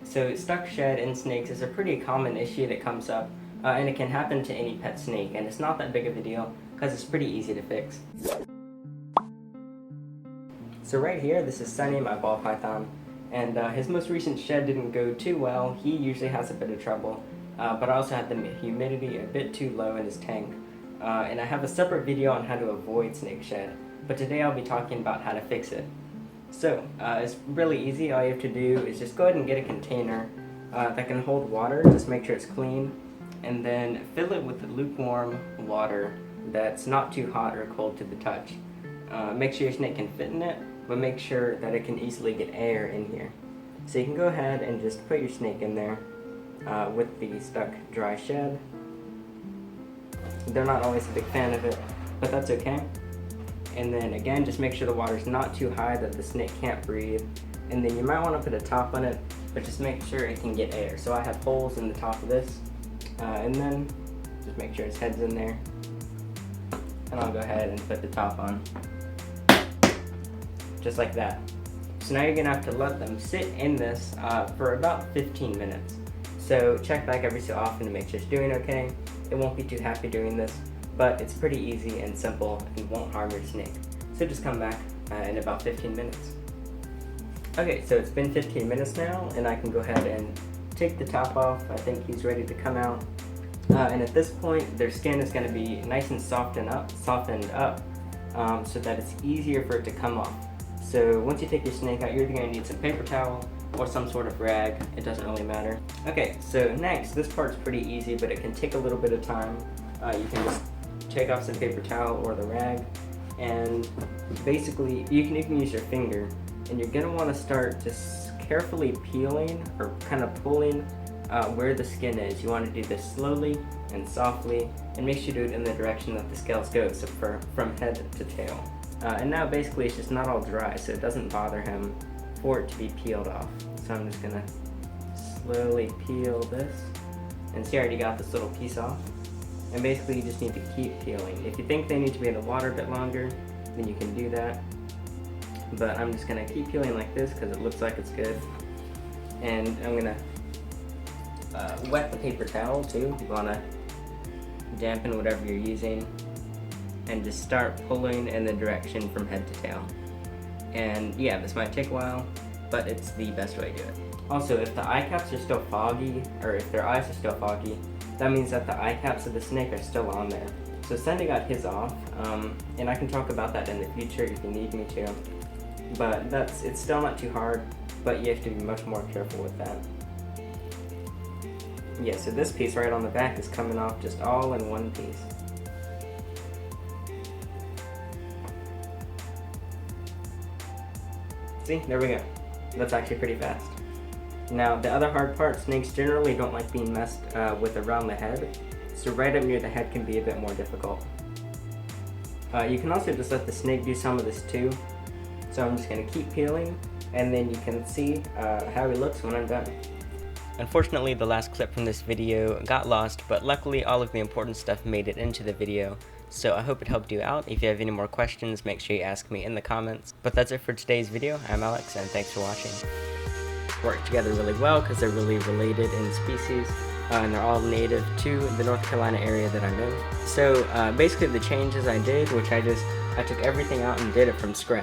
So stuck shed in snakes is a pretty common issue that comes up, and it can happen to any pet snake, and it's not that big of a deal because it's pretty easy to fix. So right here, this is Sunny, my ball python, and his most recent shed didn't go too well. He usually has a bit of trouble, but I also had the humidity a bit too low in his tank. And I have a separate video on how to avoid snake shed, but today I'll be talking about how to fix it. So, it's really easy. All you have to do is just go ahead and get a container that can hold water. Just make sure it's clean, and then fill it with lukewarm water that's not too hot or cold to the touch. Make sure your snake can fit in it, but make sure that it can easily get air in here. So you can go ahead and just put your snake in there with the stuck dry shed. They're not always a big fan of it, but that's okay. And then again, just make sure the water's not too high that the snake can't breathe. And then you might want to put a top on it, but just make sure it can get air. So I have holes in the top of this, and then just make sure his head's in there. And I'll go ahead and put the top on. Just like that. So now you're gonna have to let them sit in this for about 15 minutes. So check back every so often to make sure it's doing okay. It won't be too happy doing this, but it's pretty easy and simple and won't harm your snake. So just come back in about 15 minutes. Okay, so it's been 15 minutes now, and I can go ahead and take the top off. I think he's ready to come out. And at this point, their skin is gonna be nice and softened up, so that it's easier for it to come off. So once you take your snake out, you're either going to need some paper towel or some sort of rag. It doesn't really matter. Okay, so next, this part's pretty easy, but it can take a little bit of time. You can just take off some paper towel or the rag, and basically you can even use your finger, and you're going to want to start just carefully peeling or kind of pulling where the skin is. You want to do this slowly and softly, and make sure you do it in the direction that the scales go, so from head to tail. And now basically it's just not all dry, so it doesn't bother him for it to be peeled off. So I'm just gonna slowly peel this, and see I already got this little piece off. And basically you just need to keep peeling. If you think they need to be in the water a bit longer, then you can do that. But I'm just gonna keep peeling like this because it looks like it's good. And I'm gonna wet the paper towel too. You wanna dampen whatever you're using, and just start pulling in the direction from head to tail. And yeah, this might take a while, but it's the best way to do it. Also, if the eye caps are still foggy, or if their eyes are still foggy, that means that the eye caps of the snake are still on there. So Sandy got his off, and I can talk about that in the future if you need me to. But it's still not too hard, but you have to be much more careful with that. Yeah, so this piece right on the back is coming off just all in one piece. See, there we go. That's actually pretty fast. Now, the other hard part, snakes generally don't like being messed with around the head, so right up near the head can be a bit more difficult. You can also just let the snake do some of this too. So I'm just going to keep peeling, and then you can see how he looks when I'm done. Unfortunately, the last clip from this video got lost, but luckily all of the important stuff made it into the video. So I hope it helped you out. If you have any more questions, make sure you ask me in the comments. But that's it for today's video. I'm Alex, and thanks for watching. Work together really well because they're really related in species, and they're all native to the North Carolina area that I'm in. So basically the changes I did, which I took everything out and did it from scratch.